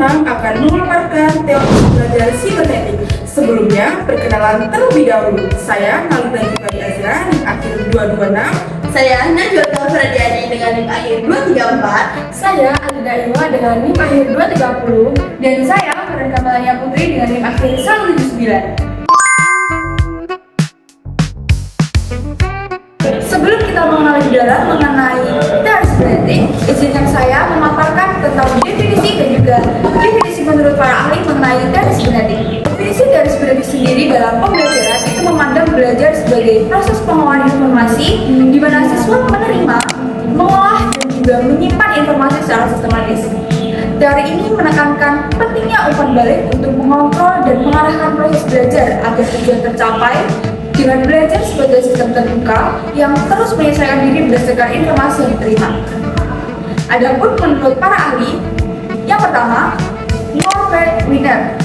akan memaparkan teori belajar sibernetik. Sebelumnya, perkenalan terlebih dahulu. Saya Nalita Yukari Azra, NIM akhir 226. Saya Najwa Fradiani dengan NIM akhir 234. Saya Alida Irwa dengan NIM akhir 230. Dan saya Veronica Melania Putri dengan NIM akhir 179. Sebelum kita mengenal lebih dalam mengenai teori sibernetik, izinkan saya memaparkan tentang definisi dan juga definisi menurut para ahli mengenai teori sibernetik. Definisi teori sibernetik sendiri dalam pembelajaran itu memandang belajar sebagai proses pengolahan informasi di mana siswa menerima, mengolah, dan juga menyimpan informasi secara sistematis. Teori ini menekankan pentingnya umpan balik untuk mengontrol dan mengarahkan proses belajar agar tujuan tercapai dengan belajar sebagai sistem terbuka yang terus menyesuaikan diri berdasarkan informasi yang diterima. Adapun menurut para ahli, yang pertama, Norbert Wiener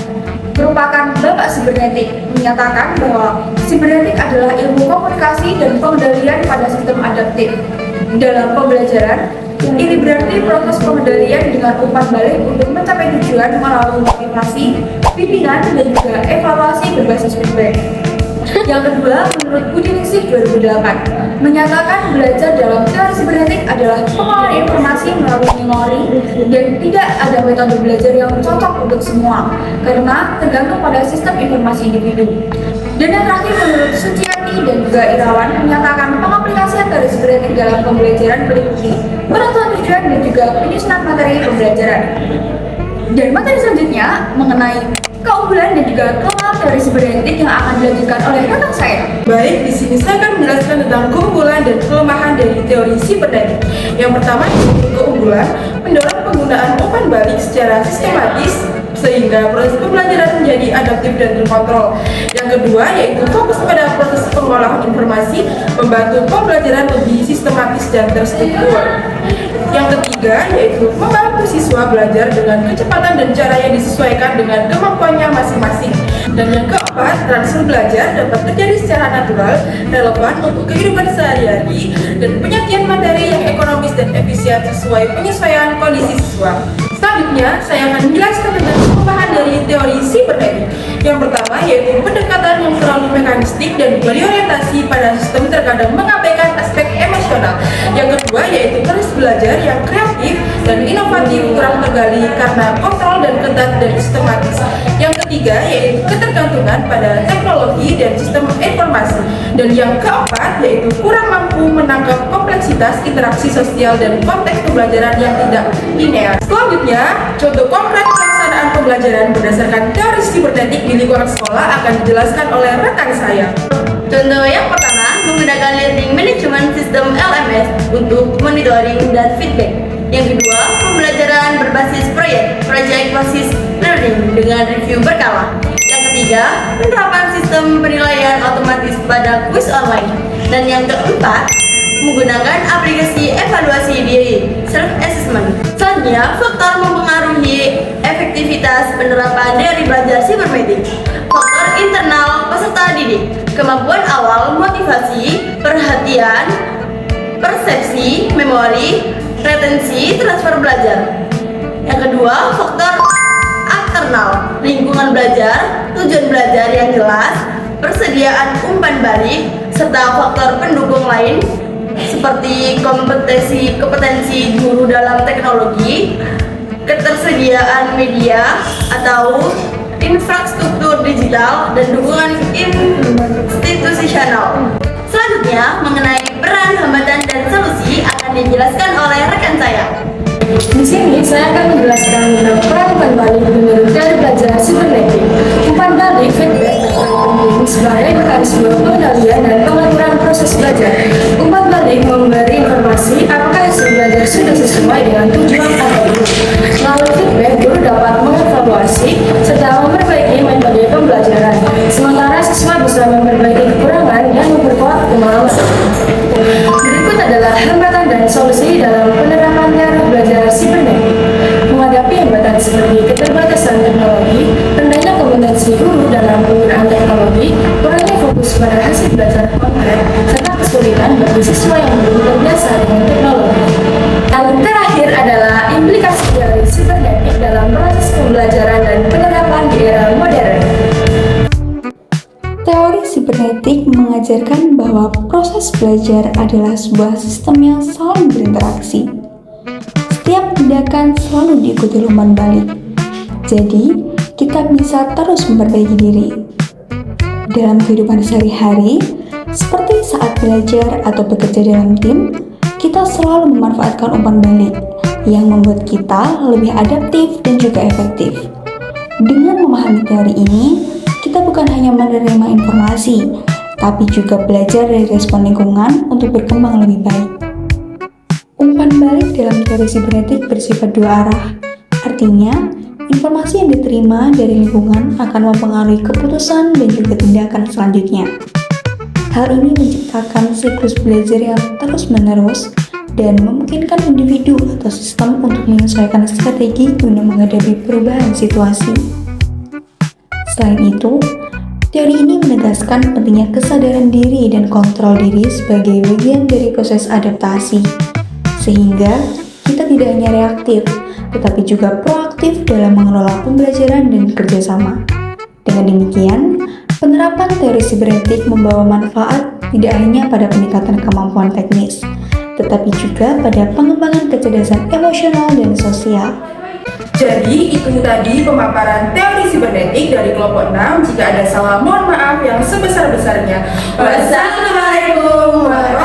merupakan bapak sibernetik, menyatakan bahwa sibernetik adalah ilmu komunikasi dan pengendalian pada sistem adaptif. Dalam pembelajaran, ini berarti proses pengendalian dengan umpan balik untuk mencapai tujuan melalui motivasi, bimbingan, dan juga evaluasi berbasis feedback. Yang kedua, menurut Budi Ningsih 2008, menyatakan belajar dalam teori sibernetik adalah pengolahan informasi melalui memori dan tidak ada metode belajar yang cocok untuk semua karena tergantung pada sistem informasi individu. Dan yang terakhir, menurut Suciati dan juga Irawan, menyatakan pengaplikasian teori sibernetik dalam pembelajaran meliputi penentuan tujuan dan juga penyusunan materi pembelajaran. Dan materi selanjutnya mengenai keunggulan dan juga kelemahan teori sibernetik yang akan dilanjutkan oleh rekan saya. Baik, di sini saya akan menjelaskan tentang keunggulan dan kelemahan dari teori sibernetik. Yang pertama yaitu keunggulan, mendorong penggunaan umpan balik secara sistematis sehingga proses pembelajaran menjadi adaptif dan terkontrol. Yang kedua yaitu fokus pada proses pengolahan informasi, membantu pembelajaran lebih sistematis dan terstruktur. Yang ketiga yaitu membantu siswa belajar dengan kecepatan dan cara yang disesuaikan dengan kemampuannya masing-masing. Dan yang keempat, transfer belajar dapat terjadi secara natural, relevan untuk kehidupan sehari-hari, dan penyajian materi yang ekonomis dan efisien sesuai penyesuaian kondisi siswa. Selanjutnya, saya akan menjelaskan tentang kelemahan dari teori sibernetik. Yang pertama yaitu pendekatan yang terlalu mekanistik dan berorientasi pada sistem terkadang mengabaikan aspek emosional. Yang kedua yaitu proses belajar yang kreatif dan inovatif kurang tergali karena kontrol dan ketat dan sistematis. Yang ketiga yaitu ketergantungan pada teknologi dan sistem informasi. Dan yang keempat yaitu kurang mampu menangkap kompleksitas interaksi sosial dan konteks pembelajaran yang tidak linear. Selanjutnya, contoh konkret pelaksanaan pembelajaran berdasarkan teori sibernetik di lingkungan sekolah akan dijelaskan oleh rekan saya. Contoh yang pertama, menggunakan Learning Management System LMS untuk monitoring dan feedback. Yang kedua, pembelajaran berbasis proyek, Project Basis Learning dengan review berkala. Yang ketiga, penerapan sistem penilaian otomatis pada kuis online. Dan yang keempat, menggunakan aplikasi evaluasi diri, self-assessment. Selanjutnya, faktor mempengaruhi efektivitas penerapan teori belajar sibernetik. Faktor internal peserta didik, kemampuan awal, motivasi, perhatian, persepsi, memori, retensi, transfer belajar. Yang kedua, faktor eksternal, lingkungan belajar, tujuan belajar yang jelas, persediaan umpan balik, serta faktor pendukung lain seperti kompetensi guru dalam teknologi, ketersediaan media atau infrastruktur digital, dan dukungan institusional. Selanjutnya, mengenai peran, hambatan, dan solusi akan dijelaskan oleh rekan saya. Di sini saya akan menjelaskan tentang peran umpan balik menurut teori belajar sibernetik. Umpan balik feedback penting sebagai mekanisme pengendalian dan pengaturan proses belajar. Umpan balik memberi informasi apakah hasil belajar sudah sesuai dengan tujuan atau belum. Melalui feedback, guru dapat mengevaluasi serta memperbaiki metode pembelajaran. Sementara siswa bisa memperbaiki kekurangan dan memperkuat pemahaman. Berikut adalah hambatan dan solusi dalam penerapan teori belajar sibernetik. Menghadapi hambatan seperti keterbatasan teknologi, rendahnya kompetensi guru dalam penggunaan teknologi, kurangnya fokus pada hasil belajar konkret, serta kesulitan bagi siswa yang belum terbiasa dengan teknologi. Yang terakhir adalah sibernetik mengajarkan bahwa proses belajar adalah sebuah sistem yang selalu berinteraksi. Setiap tindakan selalu diikuti umpan balik. Jadi, kita bisa terus memperbaiki diri. Dalam kehidupan sehari-hari, seperti saat belajar atau bekerja dalam tim, kita selalu memanfaatkan umpan balik yang membuat kita lebih adaptif dan juga efektif. Dengan memahami teori ini, kita bukan hanya menerima informasi, tapi juga belajar dari respon lingkungan untuk berkembang lebih baik. Umpan balik dalam teori sibernetik bersifat dua arah. Artinya, informasi yang diterima dari lingkungan akan mempengaruhi keputusan dan juga tindakan selanjutnya. Hal ini menciptakan siklus belajar yang terus-menerus dan memungkinkan individu atau sistem untuk menyesuaikan strategi guna menghadapi perubahan situasi. Selain itu, teori ini menegaskan pentingnya kesadaran diri dan kontrol diri sebagai bagian dari proses adaptasi, sehingga kita tidak hanya reaktif, tetapi juga proaktif dalam mengelola pembelajaran dan kerjasama. Dengan demikian, penerapan teori sibernetik membawa manfaat tidak hanya pada peningkatan kemampuan teknis, tetapi juga pada pengembangan kecerdasan emosional dan sosial. Jadi itu tadi pemaparan teori sibernetik dari kelompok 6. Jika ada salah, mohon maaf yang sebesar-besarnya. Wassalamualaikum warahmatullahi wabarakatuh.